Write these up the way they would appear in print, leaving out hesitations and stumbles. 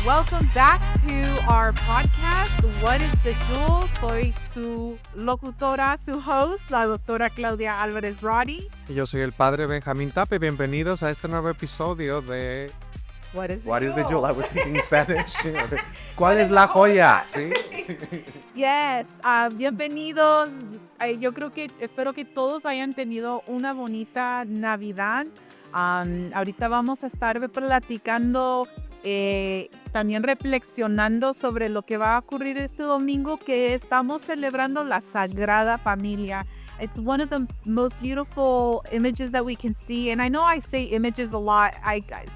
Welcome back to our podcast, What is the Jewel? Soy su locutora, su host, la doctora Claudia Álvarez Roddy. Y yo soy el padre Benjamín Tape. Bienvenidos a este nuevo episodio de What is the What Jewel? is the Jewel? I was thinking Spanish. ¿Cuál es la joya? ¿Sí? Yes, bienvenidos. Yo espero que todos hayan tenido una bonita Navidad. Ahorita vamos a estar platicando, también reflexionando sobre lo que va a ocurrir este domingo, que estamos celebrando la Sagrada Familia. It's one of the most beautiful images that we can see. And I know I say images a lot.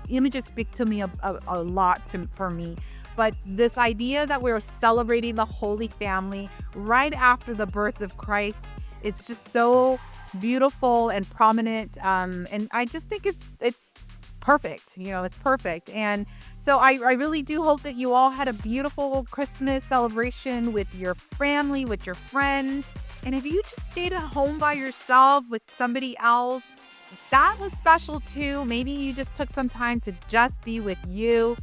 Images speak to me a lot for me. But this idea that we're celebrating the Holy Family right after the birth of Christ, it's just so beautiful and prominent. And I just think it's perfect. It's perfect. And so I really do hope that you all had a beautiful Christmas celebration with your family, with your friends. And if you just stayed at home by yourself with somebody else, that was special too. Maybe you just took some time to just be with you.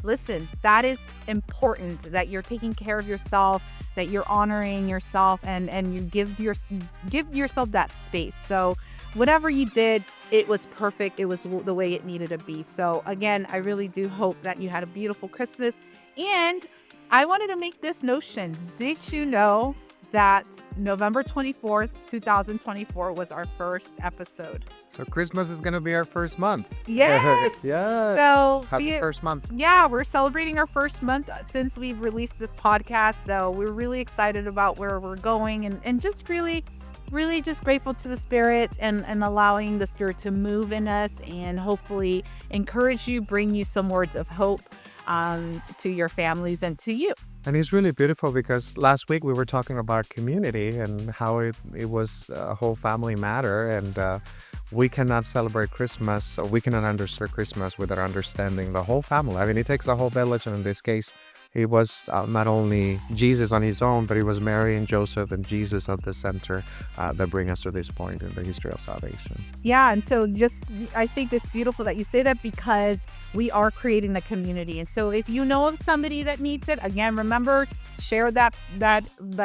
Listen, that is important, that you're taking care of yourself, that you're honoring yourself, and you give yourself that space. So whatever you did, it was perfect. It was the way it needed to be. So again, I really do hope that you had a beautiful Christmas. And I wanted to make this notion. Did you know that November 24th, 2024 was our first episode? So Christmas is going to be our first month. Yes. Yeah. So Happy first month. Yeah, we're celebrating our first month since we've released this podcast. So we're really excited about where we're going and just really just grateful to the Spirit and allowing the Spirit to move in us and hopefully encourage you, bring you some words of hope to your families and to you. And it's really beautiful because last week we were talking about community and how it was a whole family matter. And we cannot celebrate Christmas, or we cannot understand Christmas without understanding the whole family. I mean, it takes a whole village. And in this case, it was not only Jesus on his own, but it was Mary and Joseph and Jesus at the center that bring us to this point in the history of salvation. Yeah, and so I think it's beautiful that you say that because we are creating a community. And so if you know of somebody that needs it, again, remember, share that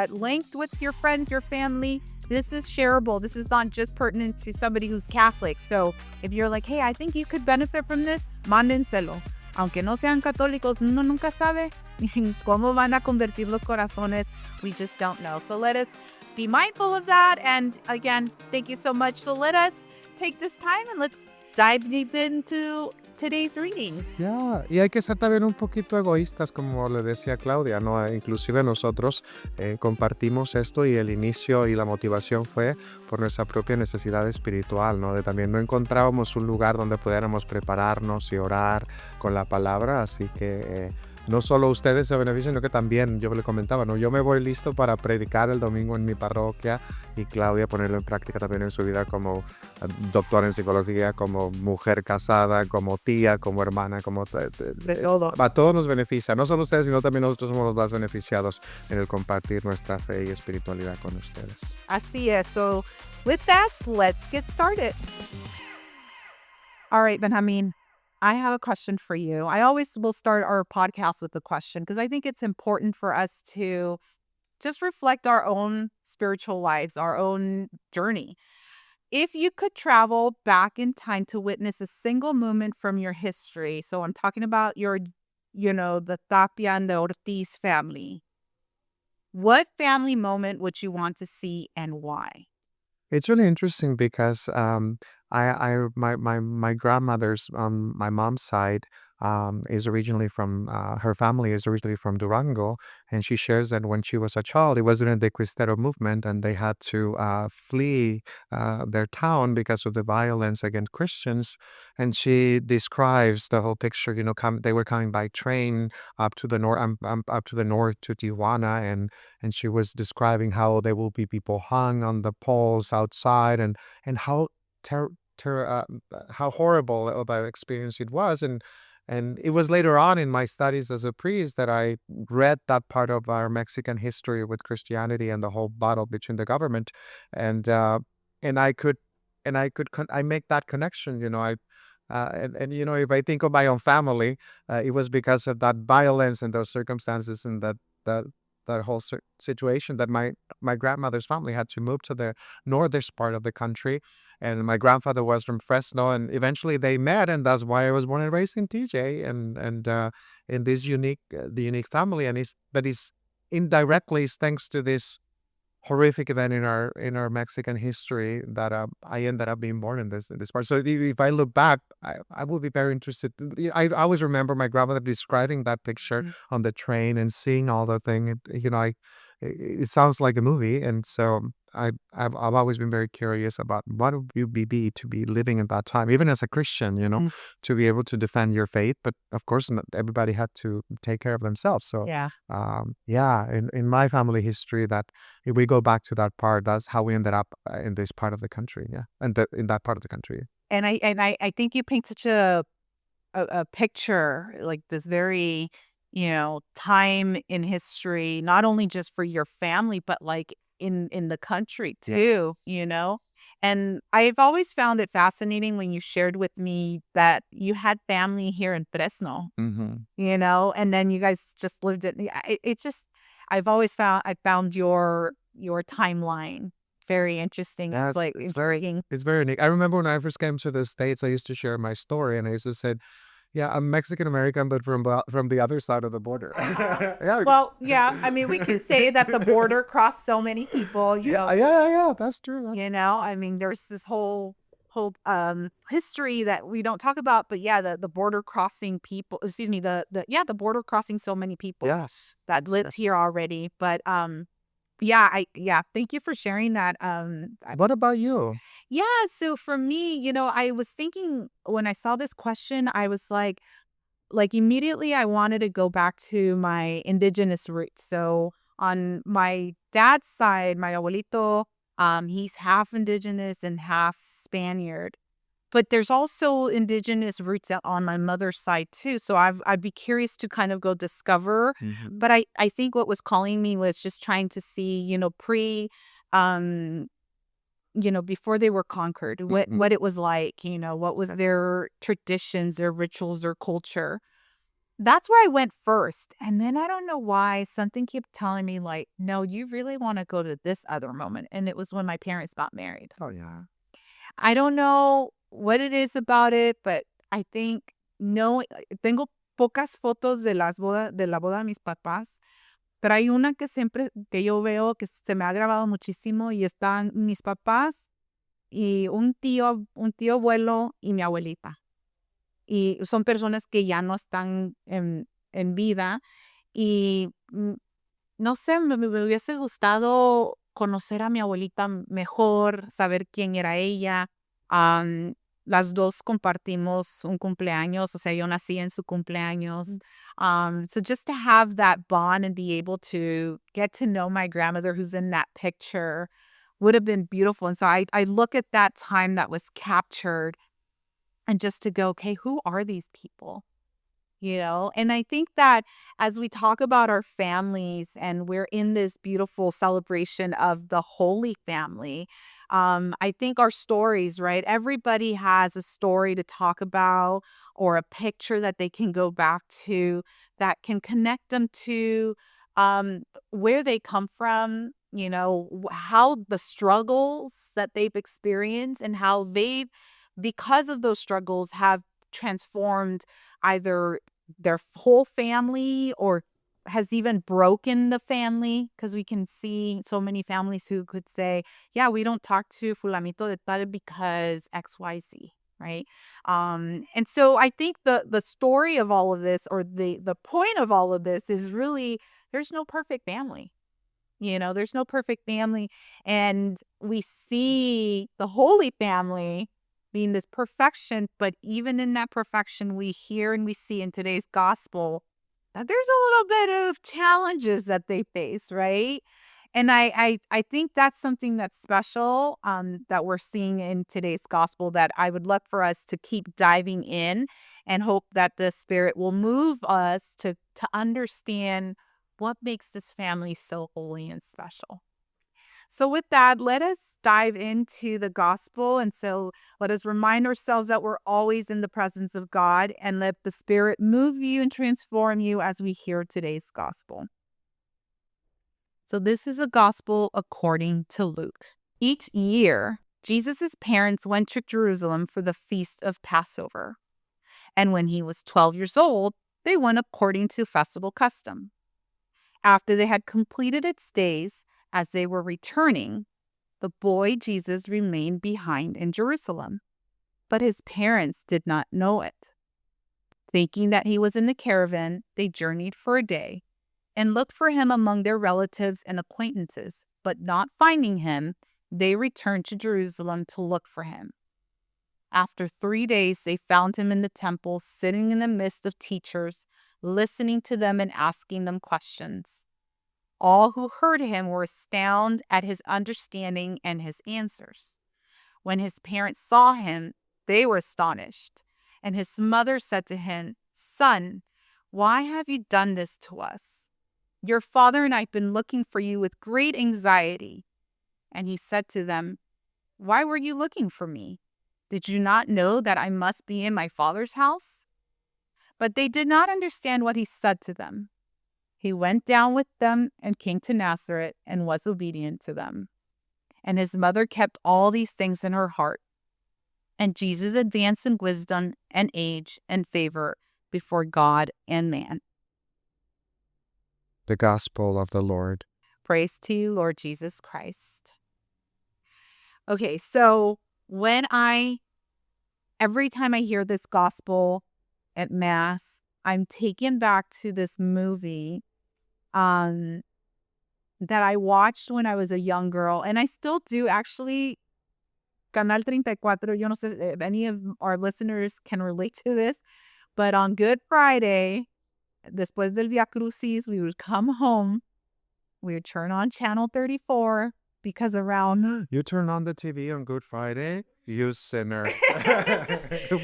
link with your friends, your family. This is shareable. This is not just pertinent to somebody who's Catholic. So if you're like, hey, I think you could benefit from this, mándenselo. Aunque no sean católicos, uno nunca sabe cómo van a convertir los corazones. We just don't know. So let us be mindful of that. And again, thank you so much. So let us take this time and let's dive deep into today's readings. Yeah. Y hay que ser también un poquito egoístas, como le decía Claudia, ¿no? Inclusive nosotros compartimos esto y el inicio y la motivación fue por nuestra propia necesidad espiritual, ¿no? De también no encontrábamos un lugar donde pudiéramos prepararnos y orar con la palabra, así que no solo ustedes se benefician, sino que también, yo le comentaba, ¿no? Yo me voy listo para predicar el domingo en mi parroquia y Claudia ponerlo en práctica también en su vida como doctora en psicología, como mujer casada, como tía, como hermana, como De todo. a todos nos beneficia, no solo ustedes, sino también nosotros somos los más beneficiados en el compartir nuestra fe y espiritualidad con ustedes. Así es. So with that, let's get started. All right, Benjamin, I have a question for you. I always will start our podcast with a question because I think it's important for us to just reflect our own spiritual lives, our own journey. If you could travel back in time to witness a single moment from your history, so I'm talking about the Tapia and the Ortiz family, what family moment would you want to see and why? It's really interesting because my grandmother's my mom's side is originally from her family is originally from Durango, and she shares that when she was a child, it was during the Cristero movement, and they had to flee their town because of the violence against Christians. And she describes the whole picture. They were coming by train up to the north, up to the north to Tijuana, and she was describing how there will be people hung on the poles outside, and how how horrible of an experience it was. And it was later on in my studies as a priest that I read that part of our Mexican history with Christianity and the whole battle between the government, and I could I make that connection. And you know, if I think of my own family, it was because of that violence and those circumstances and that that whole situation that my grandmother's family had to move to the northern part of the country, and my grandfather was from Fresno, and eventually they met, and that's why I was born and raised in TJ, and in this unique the unique family, and it's indirectly it's thanks to this horrific event in our Mexican history that I ended up being born in this part. So if I look back, I would be very interested. I always remember my grandmother describing that picture on the train and seeing all the thing. You know, it sounds like a movie, and so I've always been very curious about what would you be to be living in that time, even as a Christian. You know, to be able to defend your faith, but of course, not everybody had to take care of themselves. So, Yeah. yeah, in my family history, that if we go back to that part, that's how we ended up in this part of the country. Yeah, and in that part of the country. And I think you paint such a picture, like this very, time in history, not only just for your family, but like in the country Yeah. too. And I've always found it fascinating when you shared with me that you had family here in Fresno, Hmm. and then you guys just lived it. Yeah, it just, I found your timeline very interesting. Yeah, It's like intriguing. it's very unique. I remember when I first came to the States, I used to share my story, and I used to say, "Yeah, I'm Mexican American, but from the other side of the border." Yeah, Well, yeah, I mean, we can say that the border crossed so many people, yeah, yeah, yeah. That's true. That's I mean, there's this whole history that we don't talk about, but yeah, the border crossing people, excuse me, the border crossing so many people yes. that lived here already. But yeah, thank you for sharing that. What about you? Yeah, so for me, I was thinking when I saw this question, I was like immediately I wanted to go back to my indigenous roots. So on my dad's side, my abuelito, he's half indigenous and half Spaniard. But there's also indigenous roots on my mother's side too. So I'd be curious to kind of go discover. But I think what was calling me was just trying to see, um, before they were conquered, what it was like, what was their traditions, their rituals, their culture. That's where I went first, and then I don't know why something kept telling me like, "No, you really wanna go to this other moment," and it was when my parents got married. Oh yeah. I don't know what it is about it, but I think no, tengo pocas fotos de la boda de mis papás, pero hay una que siempre que yo veo que se me ha grabado muchísimo y están mis papás y un tío abuelo y mi abuelita. Y son personas que ya no están en vida y, no sé, me hubiese gustado conocer a mi abuelita mejor, saber quién era ella. Am, las 2 compartimos un cumpleaños, o sea, yo nací en su cumpleaños. So just to have that bond and be able to get to know my grandmother who's in that picture would have been beautiful, and so I look at that time that was captured and just to go, "Okay, who are these people?" And I think that as we talk about our families and we're in this beautiful celebration of the Holy Family, I think our stories, right? Everybody has a story to talk about or a picture that they can go back to that can connect them to where they come from, how the struggles that they've experienced and how they've, because of those struggles, have transformed either their whole family or has even broken the family, because we can see so many families who could say, yeah, we don't talk to fulanito de tal because XYZ, right? And so I think the story of all of this, or the point of all of this, is really there's no perfect family. There's no perfect family. And we see the Holy Family being this perfection, but even in that perfection, we hear and we see in today's gospel that there's a little bit of challenges that they face, right? And I think that's something that's special, that we're seeing in today's gospel, that I would love for us to keep diving in and hope that the Spirit will move us to understand what makes this family so holy and special. So with that, let us dive into the gospel. And so let us remind ourselves that we're always in the presence of God and let the Spirit move you and transform you as we hear today's gospel. So this is a gospel according to Luke. Each year, Jesus' parents went to Jerusalem for the feast of Passover. And when he was 12 years old, they went according to festival custom. After they had completed its days, as they were returning, the boy Jesus remained behind in Jerusalem. But his parents did not know it. Thinking that he was in the caravan, they journeyed for a day and looked for him among their relatives and acquaintances. But not finding him, they returned to Jerusalem to look for him. After 3 days, they found him in the temple, sitting in the midst of teachers, listening to them and asking them questions. All who heard him were astounded at his understanding and his answers. When his parents saw him, they were astonished. And his mother said to him, "Son, why have you done this to us? Your father and I have been looking for you with great anxiety." And he said to them, "Why were you looking for me? Did you not know that I must be in my father's house?" But they did not understand what he said to them. He went down with them and came to Nazareth and was obedient to them. And his mother kept all these things in her heart. And Jesus advanced in wisdom and age and favor before God and man. The Gospel of the Lord. Praise to you, Lord Jesus Christ. Okay, so every time I hear this gospel at Mass, I'm taken back to this movie that I watched when I was a young girl, and I still do actually. Canal 34, yo no sé if any of our listeners can relate to this, but on Good Friday, después del Via Crucis, we would come home, we would turn on Channel 34 because around You turn on the TV on Good Friday, you sinner.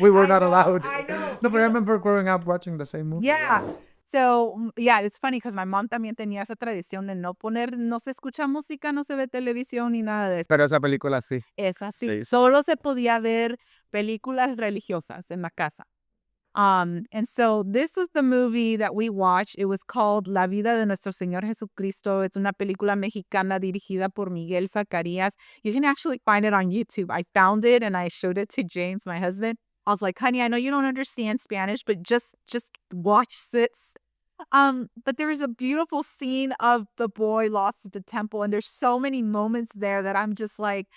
We were not allowed. I know. No, but I remember growing up watching the same movie. Yeah. Yes. So, yeah, it's funny because my mom también tenía esa tradición de no poner, no se escucha música, no se ve televisión ni nada de eso. Pero esa película sí. Es así. Sí. Solo se podía ver películas religiosas en la casa. And so this was the movie that we watched. It was called La vida de nuestro Señor Jesucristo. It's una película mexicana dirigida por Miguel Zacarías. You can actually find it on YouTube. I found it and I showed it to James, my husband. I was like, "Honey, I know you don't understand Spanish, but just watch this." But there is a beautiful scene of the boy lost at the temple, and there's so many moments there that I'm just like,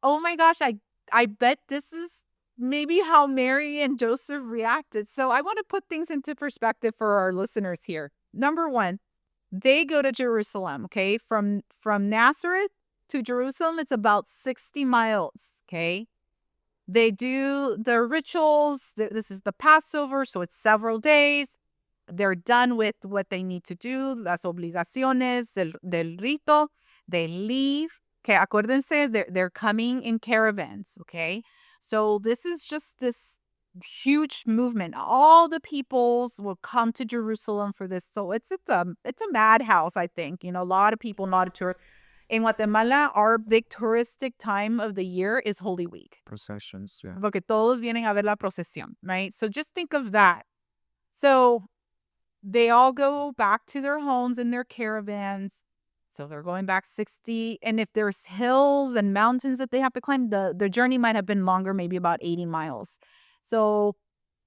"Oh my gosh, I bet this is maybe how Mary and Joseph reacted." So I want to put things into perspective for our listeners here. Number one, they go to Jerusalem, okay? From Nazareth to Jerusalem, it's about 60 miles, okay? They do the rituals. This is the Passover, so it's several days. They're done with what they need to do, las obligaciones del rito. They leave. Okay, acuérdense, they're coming in caravans, okay? So this is just this huge movement. All the peoples will come to Jerusalem for this. So it's a madhouse, I think. You know, a lot of people, not a tourist. In Guatemala, our big touristic time of the year is Holy Week. Processions, yeah. Porque todos vienen a ver la procesión, right? So just think of that. So they all go back to their homes in their caravans. So they're going back 60. And if there's hills and mountains that they have to climb, the journey might have been longer, maybe about 80 miles. So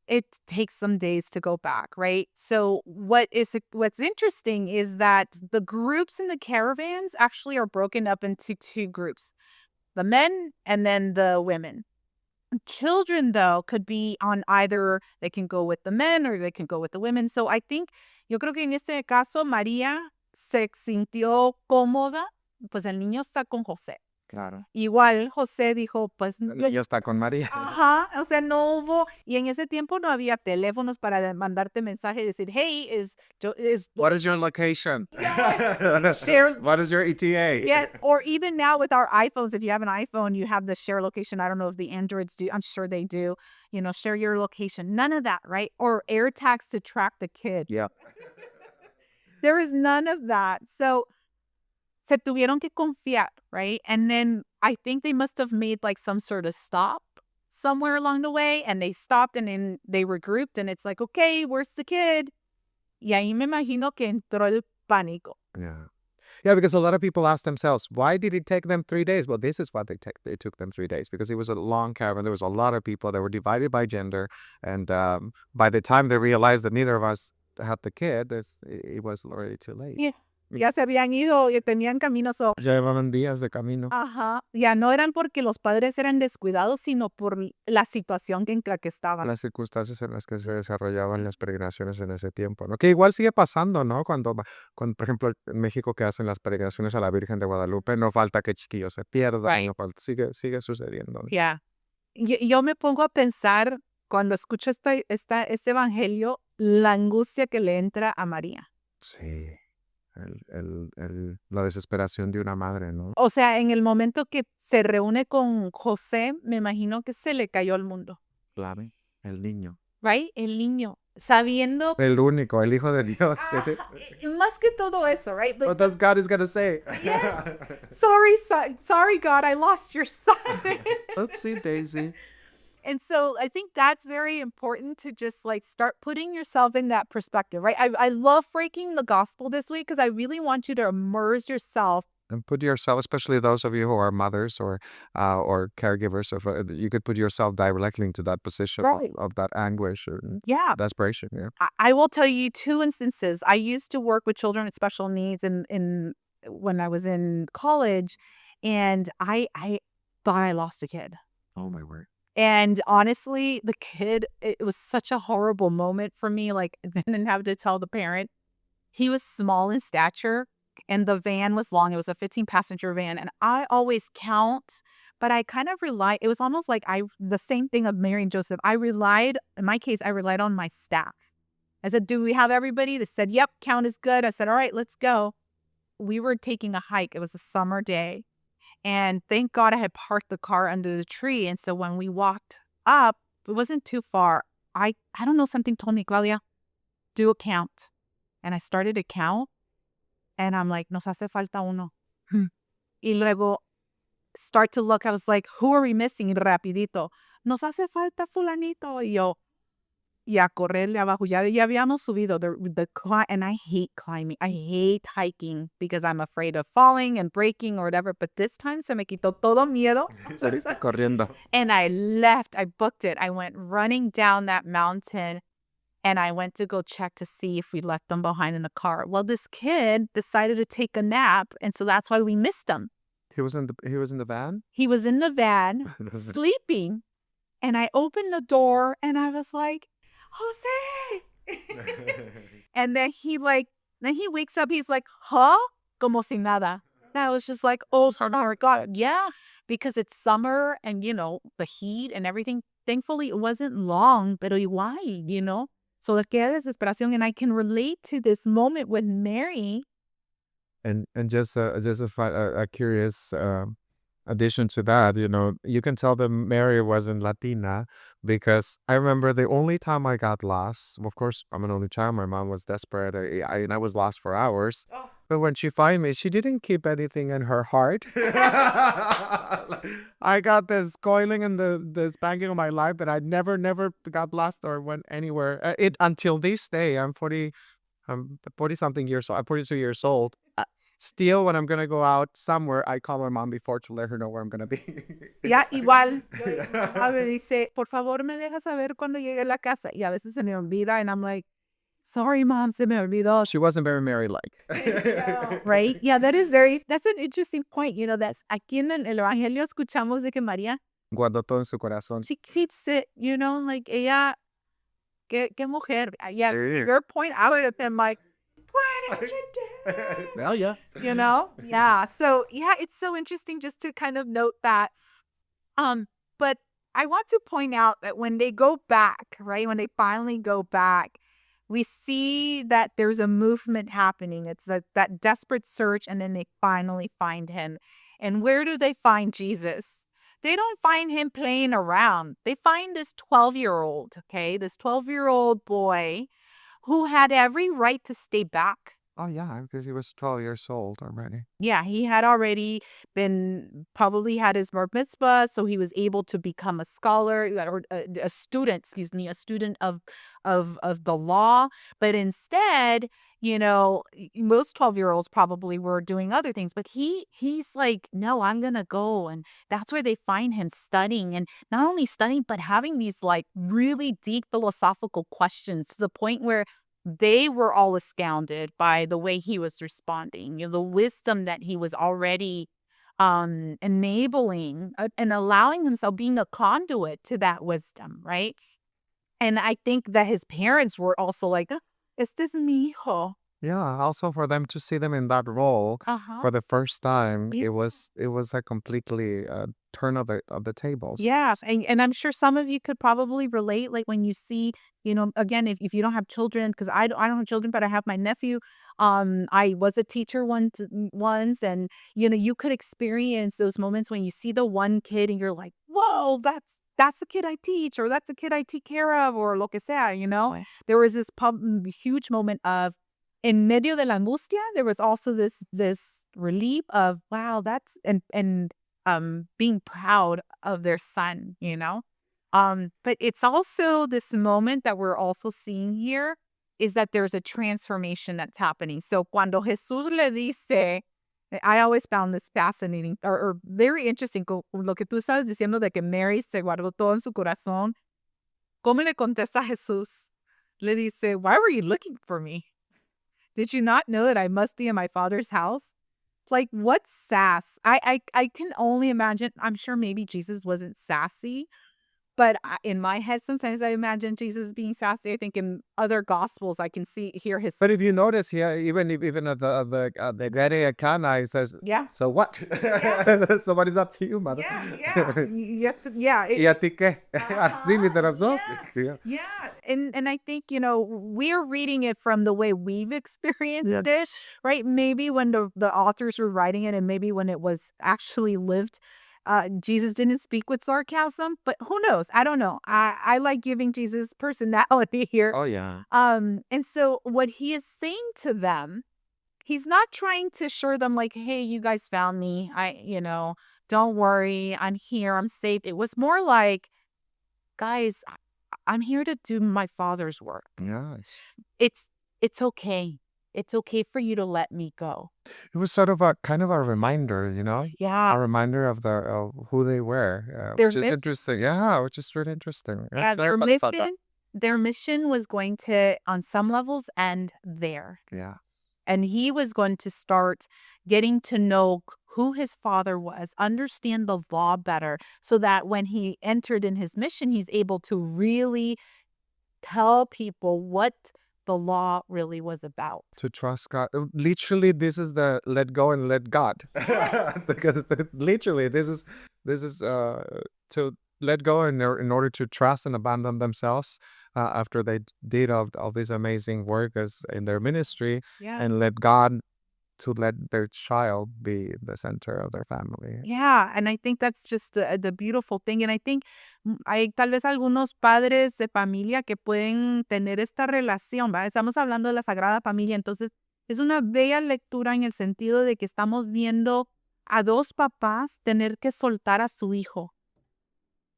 it takes some days to go back, right? So what's interesting is that the groups in the caravans actually are broken up into two groups, the men and then the women. Children, though, could be on either, they can go with the men or they can go with the women. So I think, yo creo que en este caso, María se sintió cómoda, pues el niño está con José. Claro. Igual José dijo, pues, Ya está con María. ajá, o sea, no hubo, y en ese tiempo no había teléfonos para mandarte mensaje y decir, "Hey, What is your location? Share- What is your ETA? yes," or even now with our iPhones, if you have an iPhone, you have the share location. I don't know if the Androids do. I'm sure they do. You know, share your location. None of that, right? Or AirTags to track the kid. Yeah. There is none of that. So se tuvieron que confiar, right? And then I think they must have made like some sort of stop somewhere along the way, and they stopped and then they regrouped and it's like, okay, where's the kid? Y ahí me imagino que entró el pánico. Yeah. Yeah, because a lot of people ask themselves, why did it take them 3 days? Well, this is why it took them 3 days, because it was a long caravan. There was a lot of people that were divided by gender. And by the time they realized that neither of us had the kid, it was already too late. Yeah. Ya se habían ido, ya tenían camino. So, Ya llevaban días de camino. ajá. Ya no eran porque los padres eran descuidados, sino por la situación en la que estaban. Las circunstancias en las que se desarrollaban las peregrinaciones en ese tiempo, ¿no? Que igual sigue pasando, ¿no? Cuando, por ejemplo, en México que hacen las peregrinaciones a la Virgen de Guadalupe, no falta que chiquillos se pierdan, Right. no falta, sigue sucediendo, ¿no? Yeah. Yo me pongo a pensar cuando escucho este evangelio, la angustia que le entra a María. Sí, la desesperación de una madre, ¿no? O sea, en el momento que se reúne con José, me imagino que se le cayó el mundo, Clave, el niño. right? El niño, sabiendo, El único, el hijo de Dios. más que todo eso, right? What does God is gonna say? Yes. Sorry, God, I lost your son. Oopsie daisy. And so I think that's very important to just like start putting yourself in that perspective, right? I love breaking the gospel this week because I really want you to immerse yourself. And put yourself, especially those of you who are mothers or caregivers, you could put yourself directly into that position Right. of that anguish or Yeah. desperation. Yeah. I will tell you two instances. I used to work with children with special needs in when I was in college, and I thought I lost a kid. Oh my word. And honestly, the kid, it was such a horrible moment for me. Like, then have to tell the parent. He was small in stature and the van was long. It was a 15-passenger van. And I always count, but I kind of relied. It was almost like the same thing of Mary and Joseph. In my case, I relied on my staff. I said, do we have everybody? They said, yep, count is good. I said, all right, let's go. We were taking a hike. It was a summer day. And thank God I had parked the car under the tree. And so when we walked up, it wasn't too far. I don't know, something told me, Claudia, do a count. And I started to count. And I'm like, nos hace falta uno. Y luego start to look. I was like, who are we missing? Y rapidito. Nos hace falta fulanito. Y yo, y a correrle abajo. Ya habíamos subido and I hate climbing. I hate hiking because I'm afraid of falling and breaking or whatever. But this time se me quitó todo miedo. Saliste corriendo. And I left. I booked it. I went running down that mountain and I went to go check to see if we left them behind in the car. Well, this kid decided to take a nap. And so that's why we missed him. He was in the van? He was in the van sleeping. And I opened the door and I was like, Jose. And then he wakes up, he's like, huh? Como si nada. And I was just like, oh my God. Yeah, because it's summer and, the heat and everything. Thankfully, it wasn't long, pero igual, So le queda desesperación. And I can relate to this moment with Mary. And just a curious addition to that, you can tell that Mary wasn't Latina because I remember the only time I got lost, of course, I'm an only child. My mom was desperate and I was lost for hours. Oh. But when she found me, she didn't keep anything in her heart. I got this coiling and the spanking of my life that I never got lost or went anywhere. Until this day, I'm 40-something years old. I'm 42 years old. Still, when I'm going to go out somewhere, I call my mom before to let her know where I'm going to be. Ya, igual. A ver, dice, por favor, me dejas saber cuando llegue a la casa. Y a veces se me olvida, and I'm like, sorry, Mom, se me olvidó. She wasn't very Mary-like. Right? Yeah, that's an interesting point. That's aquí en el Evangelio escuchamos de que María Guardó todo en su corazón. she keeps it, like ella, qué mujer. Yeah, Sí. your point, I would have been like, what did you do? Well, yeah. Yeah. So, yeah, it's so interesting just to kind of note that. But I want to point out that when they go back, right, when they finally go back, we see that there's a movement happening. It's that desperate search, and then they finally find him. And where do they find Jesus? They don't find him playing around. They find this 12-year-old, okay, this 12-year-old boy who had every right to stay back. Oh, yeah, because he was 12 years old already. Yeah, he had already been probably had his bar mitzvah, so he was able to become a scholar or a student, excuse me, a student of the law. But instead, most 12-year-olds probably were doing other things, but he's like, no, I'm gonna go, and that's where they find him studying, and not only studying, but having these like really deep philosophical questions to the point where they were all astounded by the way he was responding, the wisdom that he was already enabling and allowing himself being a conduit to that wisdom, right? And I think that his parents were also like, "Ah, es this mi hijo." Yeah, also for them to see them in that role Uh-huh. for the first time, Yeah. it was a completely, turn of the tables. Yeah, and I'm sure some of you could probably relate, like, when you see, again, if you don't have children, because I don't have children, but I have my nephew. I was a teacher once, and, you could experience those moments when you see the one kid and you're like, "Whoa, that's the kid I teach," or "That's the kid I take care of," or lo que sea, you know? Right. There was this huge moment of en medio de la angustia, there was also this relief of, wow, that's and being proud of their son, you know? But it's also this moment that we're also seeing here is that there's a transformation that's happening. So cuando Jesús le dice, I always found this fascinating or very interesting, lo que tú estabas diciendo de que Mary se guardó todo en su corazón. ¿Cómo le contesta Jesús? Le dice, why were you looking for me? Did you not know that I must be in my father's house? Like, what sass? I can only imagine. I'm sure maybe Jesus wasn't sassy, but in my head, sometimes I imagine Jesus being sassy. I think in other gospels, I can hear his But if you notice here, even at the wedding at Cana, he says, yeah, "So what? yeah, So what is up to you, mother?" yeah, yeah, yes, yeah. ¿Y a ti qué? Así Uh-huh. literal. Yeah. Yeah. Yeah. And I think, we're reading it from the way we've experienced it, right? Maybe when the authors were writing it and maybe when it was actually lived, Jesus didn't speak with sarcasm, but who knows? I don't know. I like giving Jesus personality here. Oh, yeah. And so what he is saying to them, he's not trying to assure them like, hey, you guys found me. Don't worry. I'm here. I'm safe. It was more like, guys, I'm here to do my father's work. Yes. It's it's okay. It's okay for you to let me go. It was sort of a kind of a reminder, Yeah. a reminder of who they were, Their which is mission, interesting. Yeah, which is really interesting. Yeah, yeah, never their thought about that. mission, their mission was going to, on some levels, end there. Yeah. And he was going to start getting to know who his father was, understand the law better, so that when he entered in his mission, he's able to really tell people what the law really was about. To trust God. Literally, this is the let go and let God. Yes. Because literally, this is to let go in order to trust and abandon themselves after they did all this amazing work as in their ministry, Yeah. and let God to let their child be the center of their family. Yeah, and I think that's just the beautiful thing, and I think, hay tal vez algunos padres de familia que pueden tener esta relación, ¿verdad? Estamos hablando de la Sagrada Familia, entonces, es una bella lectura en el sentido de que estamos viendo a 2 papás tener que soltar a su hijo.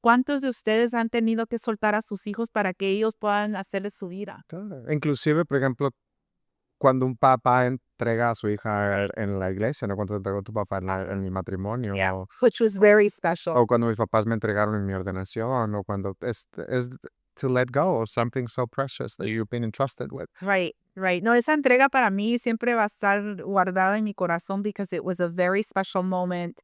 ¿Cuántos de ustedes han tenido que soltar a sus hijos para que ellos puedan hacerle su vida? Claro. Inclusive, por ejemplo, cuando un papá entrega a su hija en la iglesia, ¿no? Cuando te entregó tu papá en el matrimonio, Yeah. Which was very o special. cuando mis papás me entregaron en mi ordenación, o cuando es to let go of something so precious that you've been entrusted with. Right, right. No, esa entrega para mí siempre va a estar guardada en mi corazón because it was a very special moment.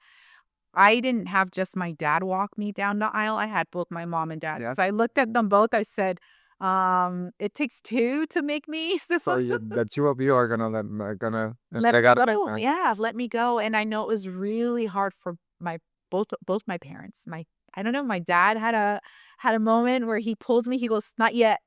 I didn't have just my dad walk me down the aisle. I had both my mom and dad. Yeah. So I looked at them both. I said, it takes two to make me. So the two of you are gonna Let me entregar. go. Yeah, let me go. And I know it was really hard for my both my parents. I don't know, my dad had a moment where he pulled me. He goes, "Not yet."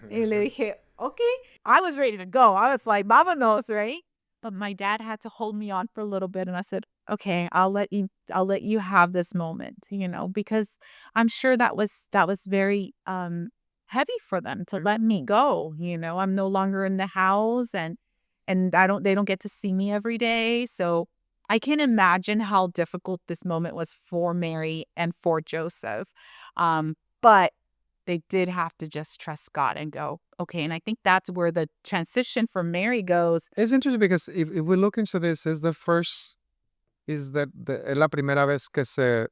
Y le dije, "Okay." I was ready to go. I was like, "Mama knows, right?" But my dad had to hold me on for a little bit and I said, "Okay, I'll let you have this moment," because I'm sure that was very heavy for them to let me go. I'm no longer in the house, and they don't get to see me every day. So I can imagine how difficult this moment was for Mary and for Joseph. But they did have to just trust God and go, okay. And I think that's where the transition for Mary goes. It's interesting because if we look into this, es la primera vez que se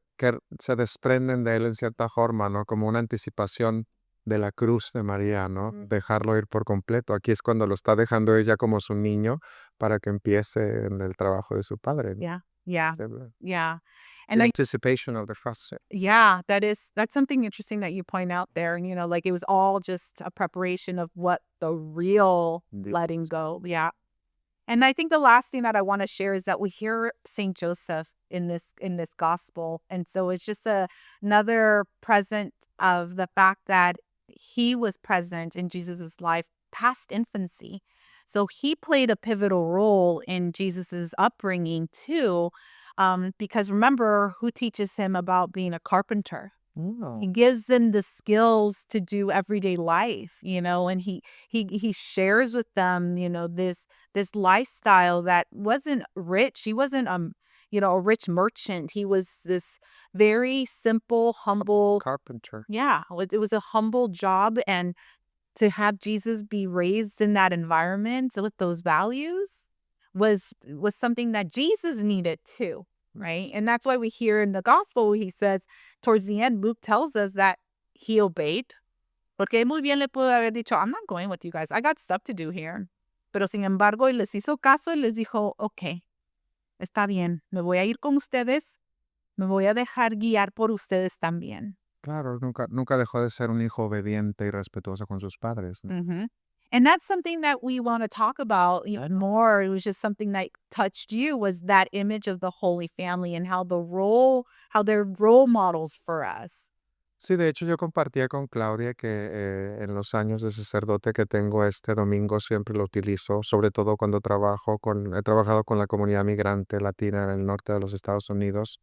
desprenden de él en cierta forma, ¿no? Como una anticipación de la cruz de María, ¿no? Dejarlo ir por completo. Aquí es cuando lo está dejando ella como su niño para que empiece en el trabajo de su padre, ¿no? Yeah, yeah, The yeah. the And I anticipation of the first. Yeah, that's something interesting that you point out there. And, like it was all just a preparation of what the real letting go. Yeah. And I think the last thing that I want to share is that we hear Saint Joseph in this gospel. And so it's just another present of the fact that he was present in Jesus's life past infancy. So he played a pivotal role in Jesus's upbringing too. Because remember who teaches him about being a carpenter? He gives them the skills to do everyday life, and he shares with them, this lifestyle that wasn't rich. He wasn't a rich merchant. He was this very simple, humble Carpenter. yeah, it was a humble job, and to have Jesus be raised in that environment with those values was something that Jesus needed too, right? And that's why we hear in the gospel he says towards the end, Luke tells us that he obeyed. Porque él muy bien le pudo haber dicho, I'm not going with you guys. I got stuff to do here. Pero sin embargo, él les hizo caso y les dijo, ok, está bien, me voy a ir con ustedes, me voy a dejar guiar por ustedes también. Claro, nunca dejó de ser un hijo obediente y respetuoso con sus padres, ¿no? Mm-hmm. And that's something that we want to talk about even more. It was just something that touched you was that image of the Holy Family and how they're role models for us. Sí, de hecho yo compartía con Claudia que en los años de sacerdote que tengo este domingo siempre lo utilizo, sobre todo cuando he trabajado con la comunidad migrante latina en el norte de los Estados Unidos,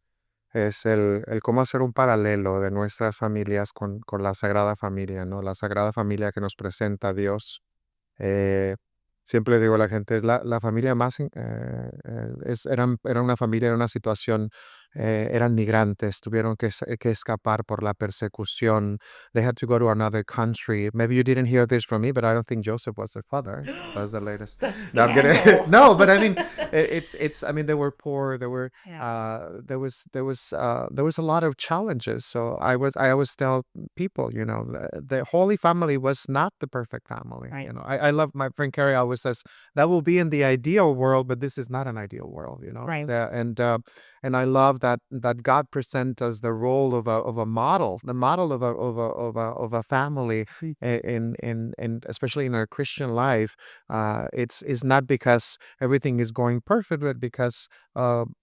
es el cómo hacer un paralelo de nuestras familias con la Sagrada Familia, ¿no? La Sagrada Familia que nos presenta a Dios. Eh, Siempre le digo a la gente, es la familia más, era una familia, era una situación, eran migrantes, tuvieron que escapar por la persecución. They had to go to another country. Maybe you didn't hear this from me, but I don't think Joseph was their father. That's the latest. The No, I'm kidding. scandal. No, but I mean, I mean, they were poor. Yeah. There was a lot of challenges. So I always tell people, the Holy Family was not the perfect family. Right. I love my friend Carrie always says that will be in the ideal world, but this is not an ideal world. Right. And I love that God presents us the role of a model, the model of a family in especially in our Christian life. It's not because everything is going perfect, but because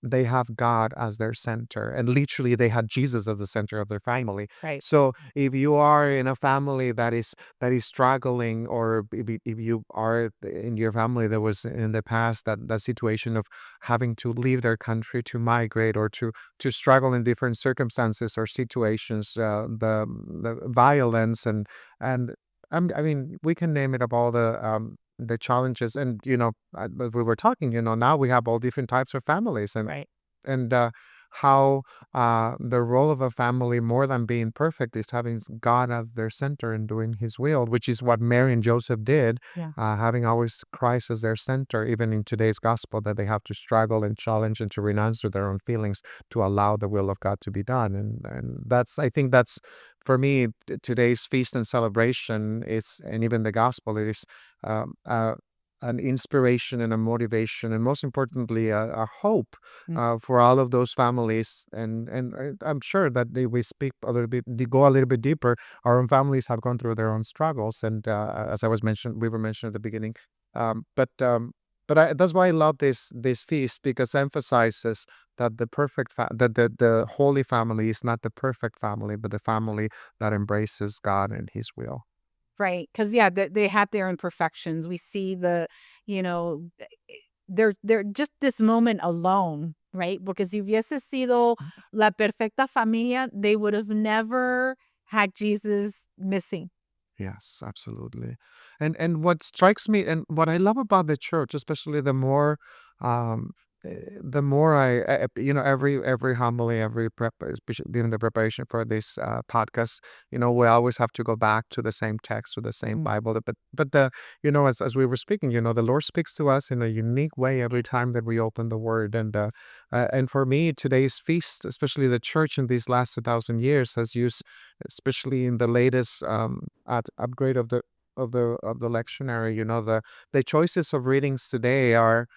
they have God as their center, and literally they had Jesus as the center of their family. Right. So if you are in a family that is struggling, or if you are in your family that was in the past that situation of having to leave their country to migrate, or to struggle in different circumstances or situations, the violence and I mean, we can name it of all the challenges. And as we were talking, now we have all different types of families, Right. and how the role of a family, more than being perfect, is having God as their center and doing His will, which is what Mary and Joseph did, Yeah. having always Christ as their center, even in today's gospel, that they have to struggle and challenge and to renounce to their own feelings to allow the will of God to be done. And I think that's, for me, today's feast and celebration is, and even the gospel is, um, uh, an inspiration and a motivation, and most importantly, a hope for all of those families. And I'm sure that we speak a little bit, go a little bit deeper. Our own families have gone through their own struggles, and as we were mentioned at the beginning. Um, but um, that's why I love this feast, because it emphasizes that that the Holy Family is not the perfect family, but the family that embraces God and His will. Right. Because yeah, they had their imperfections. We see you know, they're just this moment alone, right? Because si hubiese sido la perfecta familia, they would have never had Jesus missing. Yes, absolutely. And what strikes me and what I love about the church, especially um the more every homily, every prep, especially during the preparation for this podcast, we always have to go back to the same text, to the same Bible. But as we were speaking, the Lord speaks to us in a unique way every time that we open the Word. And for me, today's feast, especially the church in these last 2,000 years, has used, especially in the latest upgrade of the lectionary. The choices of readings today are,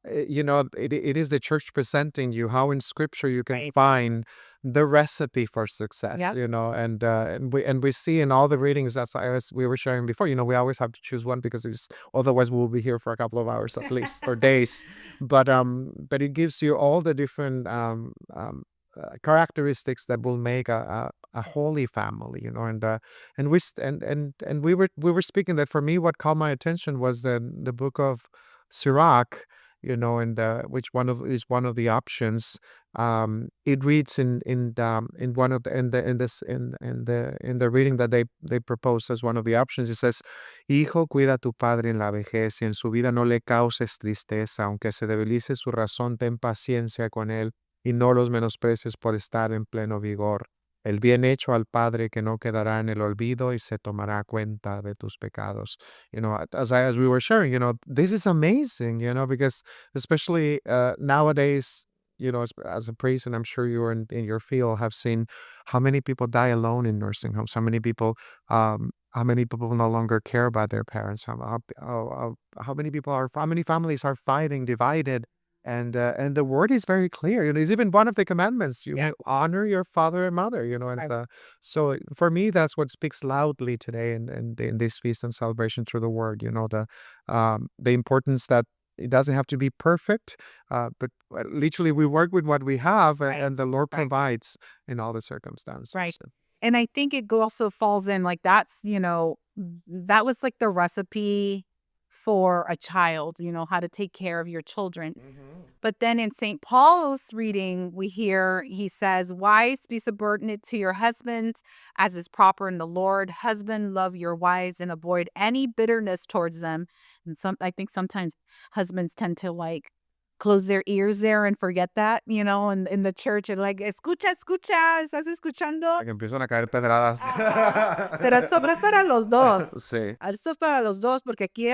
it is the church presenting you how in scripture you can find the recipe for success, Yep. and we see in all the readings, as we were sharing before, we always have to choose one because otherwise we'll be here for a couple of hours at least, or days. But it gives you all the different characteristics that will make a holy family, and we were speaking that, for me, what caught my attention was the book of Sirach, and which one of the options. It reads in one of the in this in the reading that they propose as one of the options. It says, "Hijo, cuida a tu padre en la vejez, y en su vida no le causes tristeza, aunque se debilice su razón, ten paciencia con él, y no los menosprecies por estar en pleno vigor. El bien hecho al padre que no quedará en el olvido, y se tomará cuenta de tus pecados." As we were sharing, this is amazing, because especially nowadays, as a priest, and I'm sure you are in your field, have seen how many people die alone in nursing homes, how many people no longer care about their parents, how many families are fighting, divided. And the word is very clear. It's even one of the commandments. Honor your father and mother. So for me, that's what speaks loudly today in this feast and celebration through the word. The importance that it doesn't have to be perfect, but literally we work with what we have, and the Lord provides in all the circumstances. Right. And I think it also falls in like that was like the recipe for a child, how to take care of your children. But then in St. Paul's reading, we hear he says, "Wives, be subordinate to your husbands as is proper in the Lord. Husband, love your wives and avoid any bitterness towards them." And I think sometimes husbands tend to like close their ears there and forget that, in the church, and like, escucha, escucha, ¿estás escuchando? Que empiezan a caer pedradas. Ajá. Pero esto es para los dos. Sí. Esto es para los dos, porque aquí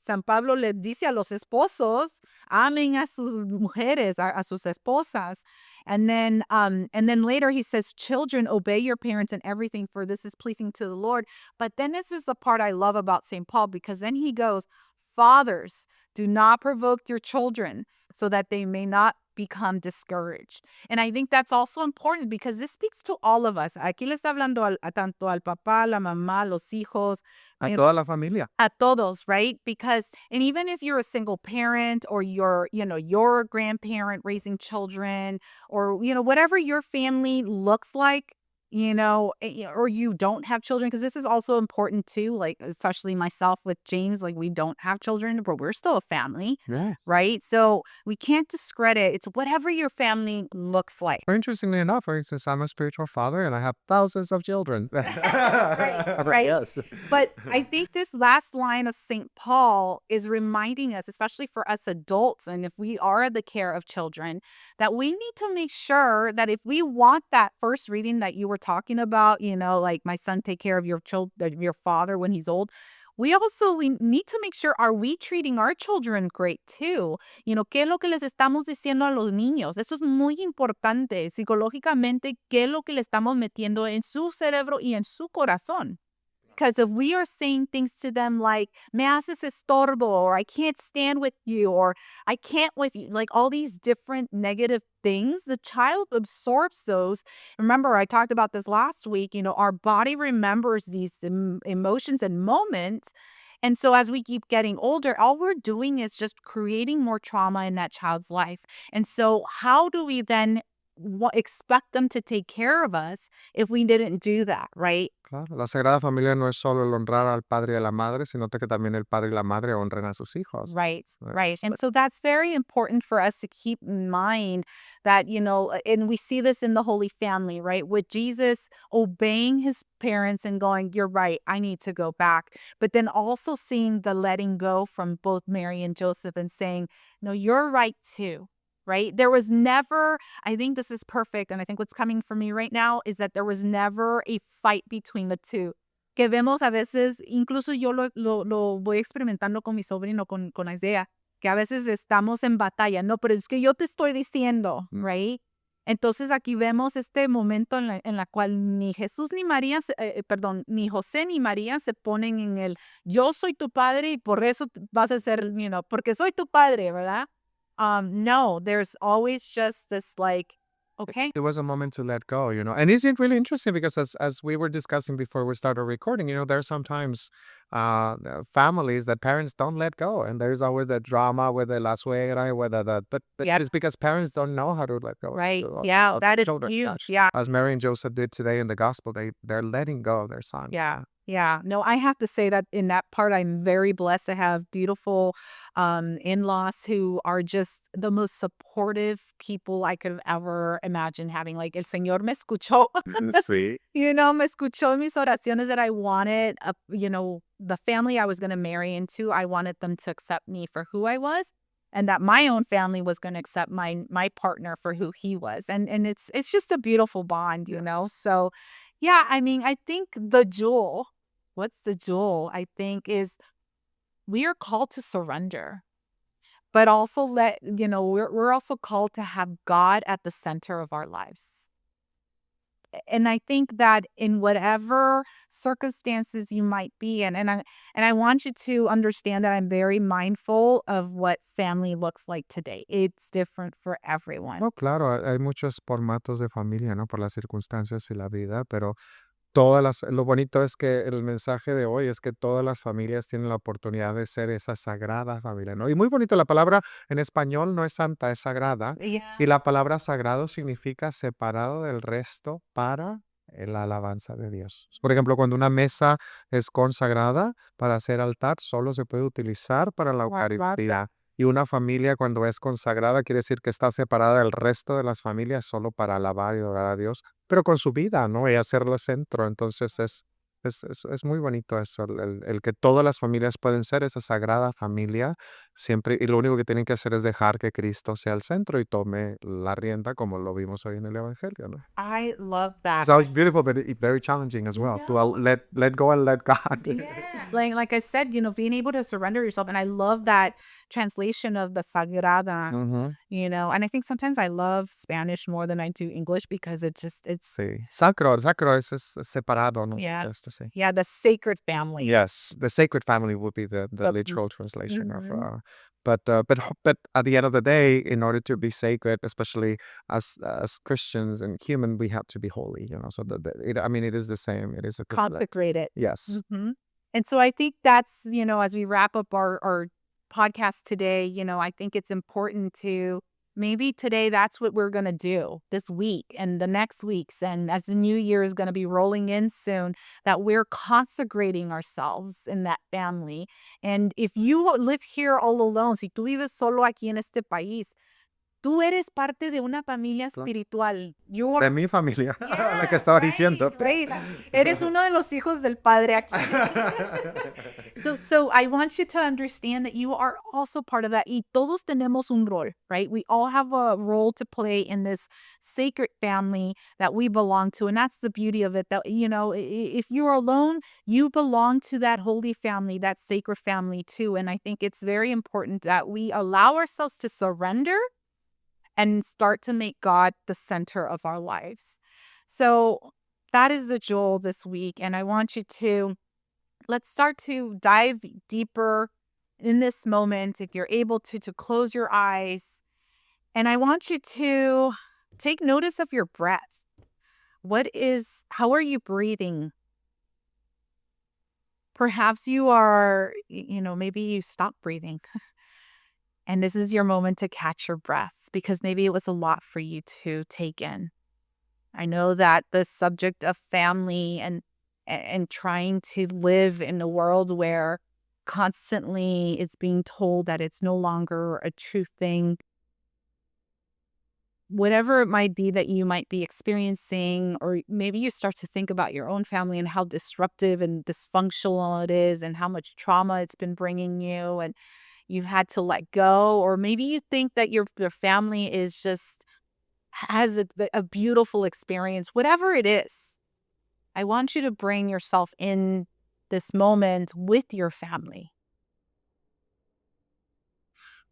San Pablo le dice a los esposos, amen a sus mujeres, a sus esposas. And then later he says, "Children, obey your parents in everything, for this is pleasing to the Lord." But then this is the part I love about St. Paul, because then he goes, "Fathers, do not provoke your children so that they may not become discouraged." And I think that's also important, because this speaks to all of us. Aquí le está hablando a tanto al papá, la mamá, los hijos, A toda la familia. a todos, right? Because, and even if you're a single parent, or you're a grandparent raising children, or, whatever your family looks like, or you don't have children, because this is also important too, like, especially myself with James, like, we don't have children, but we're still a family, Yeah. right? So we can't discredit, it's whatever your family looks like. Or interestingly enough, for instance, I'm a spiritual father and I have thousands of children. Right. Yes. But I think this last line of St. Paul is reminding us, especially for us adults, and if we are in the care of children, that we need to make sure that if we want that first reading that you were talking about, like, my son, take care of your father when he's old. We need to make sure, are we treating our children great too? ¿Qué es lo que les estamos diciendo a los niños? Eso es muy importante psicológicamente, qué es lo que le estamos metiendo en su cerebro y en su corazón. Because if we are saying things to them like, "Me haces estorbo," or "I can't stand with you," or "I can't with you," like all these different negative things, the child absorbs those. Remember, I talked about this last week, our body remembers these emotions and moments. And so as we keep getting older, all we're doing is just creating more trauma in that child's life. And so how do we then expect them to take care of us if we didn't do that, right? Claro, la Sagrada Familia no es solo el honrar al padre y a la madre, sino que también el padre y la madre honren a sus hijos. Right, right. Es And so that's very important for us to keep in mind that, and we see this in the Holy Family, right? With Jesus obeying his parents and going, you're right, I need to go back. But then also seeing the letting go from both Mary and Joseph and saying, no, you're right too. Right. There was never, I think this is perfect. And I think what's coming for me right now is that there was never a fight between the two. Que vemos a veces, incluso yo lo voy experimentando con mi sobrino, con Isaiah, que a veces estamos en batalla, no, pero es que yo te estoy diciendo, right? Entonces aquí vemos este momento en la cual ni Jesús ni María, perdón, ni José ni María se ponen en el yo soy tu padre y por eso vas a ser, porque soy tu padre, ¿verdad? No, there's always just this like, okay, There was a moment to let go, and isn't it really interesting because as we were discussing before we started recording, there are sometimes families that parents don't let go, and there's always that drama with the la suegra, whether that, but yeah, it's because parents don't know how to let go right, yeah, of that is children. huge, Gosh. yeah. As Mary and Joseph did today in the gospel, they're letting go of their son. Yeah. Yeah. No, I have to say that in that part, I'm very blessed to have beautiful in-laws who are just the most supportive people I could have ever imagined having. Like, el Señor me escuchó, Sí. me escuchó en mis oraciones that I wanted, the family I was going to marry into, I wanted them to accept me for who I was. And that my own family was going to accept my partner for who he was, and it's just a beautiful bond, So, yeah, I mean, I think the jewel, what's the jewel? I think is we are called to surrender, but also we're also called to have God at the center of our lives. And I think that in whatever circumstances you might be in, and I want you to understand that I'm very mindful of what family looks like today. It's different for everyone. No, claro, hay muchos formatos de familia, ¿no? Por las circunstancias y la vida, pero todas lo bonito es que el mensaje de hoy es que todas las familias tienen la oportunidad de ser esa sagrada familia, ¿no? Y muy bonito, la palabra en español no es santa, es sagrada. Yeah. Y la palabra sagrado significa separado del resto para la alabanza de Dios. Por ejemplo, cuando una mesa es consagrada para hacer altar, solo se puede utilizar para la Eucaristía. Y una familia cuando es consagrada quiere decir que está separada del resto de las familias solo para alabar y adorar a Dios, pero con su vida, ¿no? Y hacerlo centro. Entonces es muy bonito eso, el que todas las familias pueden ser esa sagrada familia siempre, y lo único que tienen que hacer es dejar que Cristo sea el centro y tome la rienda como lo vimos hoy en el Evangelio, ¿no? I love It that. sounds beautiful, but very challenging as well to let go and let God. Yeah. Like I said, being able to surrender yourself. And I love that translation of the Sagrada, Ujú. and I think sometimes I love Spanish more than I do English because it's, Sí. Sacro es separado, ¿no? yeah, Esto sí. yeah, the sacred family. Yes, the sacred family would be the The- literal translation of, Mhm. but at the end of the day, in order to be sacred, especially as Christians and human, we have to be holy, So I mean, it is the same. It is equivalent. Consecrated. Yes. Mhm. And so I think that's, as we wrap up our podcast today, I think it's important to maybe today that's what we're going to do this week and the next weeks. And as the new year is going to be rolling in soon, that we're consecrating ourselves in that family. And if you live here all alone, si tú vives solo aquí en este país, tú eres parte de una familia Claro. espiritual. You De are. mi familia, la que Yeah, estaba right, diciendo. right. Eres uno de los hijos del Padre aquí. So I want you to understand that you are also part of that. Y todos tenemos un rol, right? We all have a role to play in this sacred family that we belong to. And that's the beauty of it. That, if you're alone, you belong to that holy family, that sacred family too. And I think it's very important that we allow ourselves to surrender and start to make God the center of our lives. So that is the jewel this week. And I want you to let's start to dive deeper in this moment. If you're able to close your eyes. And I want you to take notice of your breath. How are you breathing? Perhaps you are, maybe you stop breathing. And this is your moment to catch your breath because maybe it was a lot for you to take in. I know that the subject of family and trying to live in a world where constantly it's being told that it's no longer a true thing, whatever it might be that you might be experiencing, or maybe you start to think about your own family and how disruptive and dysfunctional it is and how much trauma it's been bringing you and you've had to let go, or maybe you think that your family is just has a beautiful experience, whatever it is. I want you to bring yourself in this moment with your family.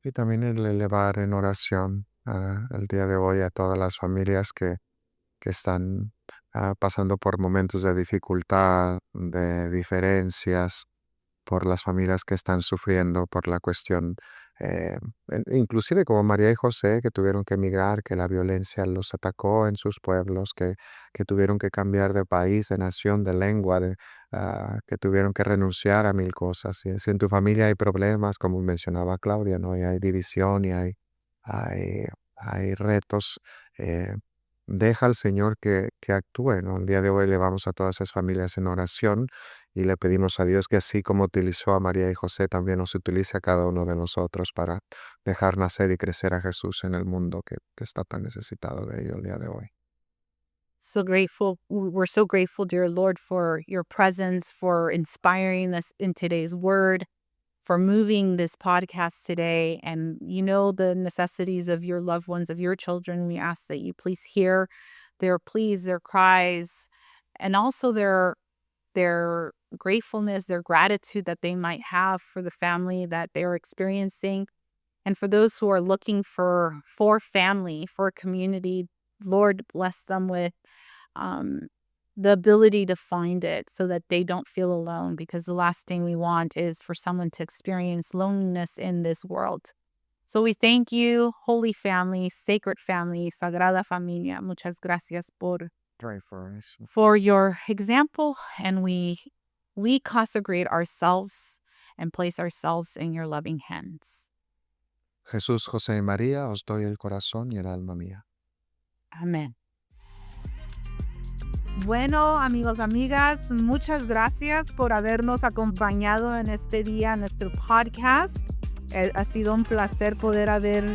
Y también el elevar en oración el día de hoy a todas las familias que están pasando por momentos de dificultad, de diferencias, por las familias que están sufriendo por la cuestión, inclusive como María y José, que tuvieron que emigrar, que la violencia los atacó en sus pueblos, que tuvieron que cambiar de país, de nación, de lengua, que tuvieron que renunciar a mil cosas. Y si en tu familia hay problemas, como mencionaba Claudia, ¿no? Y hay división y hay retos. Deja al Señor que actúe, ¿no? El día de hoy le vamos a todas esas familias en oración y le pedimos a Dios que así como utilizó a María y José, también nos utilice a cada uno de nosotros para dejar nacer y crecer a Jesús en el mundo que está tan necesitado de ello el día de hoy. So grateful. We're so grateful, dear Lord, for your presence, for inspiring us in today's word, for moving this podcast today. And you know the necessities of your loved ones, of your children. We ask that you please hear their pleas, their cries, and also their gratefulness, their gratitude that they might have for the family that they're experiencing. And for those who are looking for family, for community, Lord, bless them with the ability to find it so that they don't feel alone, because the last thing we want is for someone to experience loneliness in this world. So we thank you, Holy Family, Sacred Family, Sagrada Familia. Muchas gracias Pray for us. for your example, and we consecrate ourselves and place ourselves in your loving hands. Jesús, José y María, os doy el corazón y el alma mía. Amén. Bueno, amigos, amigas, muchas gracias por habernos acompañado en este día, en nuestro podcast. Ha sido un placer poder haber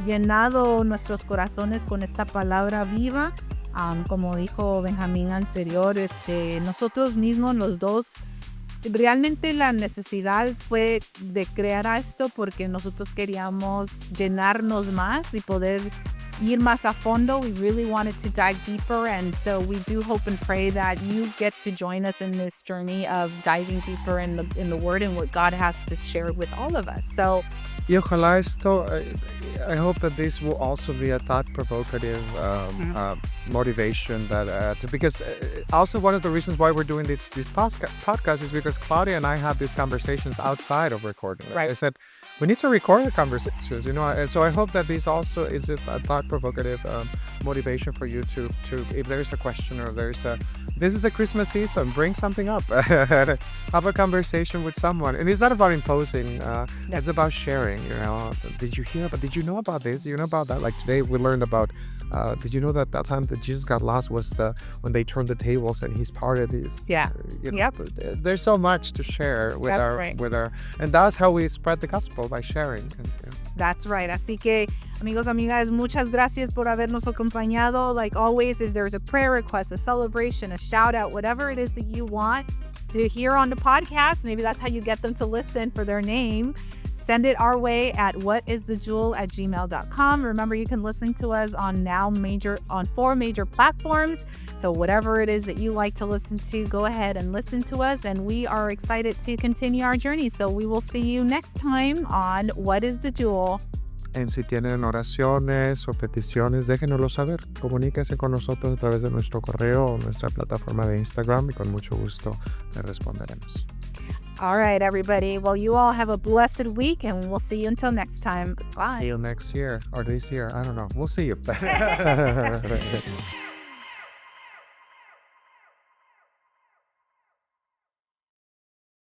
llenado nuestros corazones con esta palabra viva. Como dijo Benjamín anterior, nosotros mismos, los dos, realmente la necesidad fue de crear esto porque nosotros queríamos llenarnos más y poder ir más a fondo. We really wanted to dive deeper, and so we do hope and pray that you get to join us in this journey of diving deeper in the Word and what God has to share with all of us. So, Y ojalá esto, I hope that this will also be a thought-provocative motivation because also one of the reasons why we're doing this podcast is because Claudia and I have these conversations outside of recording. Right. I said, we need to record the conversations, and so I hope that this also is a thought-provocative motivation for you to, if there's a question or this is the Christmas season, bring something up, have a conversation with someone. And it's not about imposing, it's about sharing, did you know about this? Do you know about that? Like today we learned about, did you know that time that Jesus got lost was when they turned the tables and he's part of this? Yeah. Yep. There's so much to share with and that's how we spread the gospel, by sharing. That's right. Así que, amigos, amigas, muchas gracias por habernos acompañado. Like always, if there's a prayer request, a celebration, a shout out, whatever it is that you want to hear on the podcast, maybe that's how you get them to listen for their name. Send it our way at whatisthejewel@gmail.com. Remember, you can listen to us on 4 major platforms. So whatever it is that you like to listen to, go ahead and listen to us. And we are excited to continue our journey. So we will see you next time on What is the Jewel? En si tienen oraciones o peticiones, déjenoslo saber. Comuníquense con nosotros a través de nuestro correo o nuestra plataforma de Instagram y con mucho gusto le responderemos. All right, everybody. Well, you all have a blessed week, and we'll see you until next time. Bye. See you next year or this year. I don't know. We'll see you.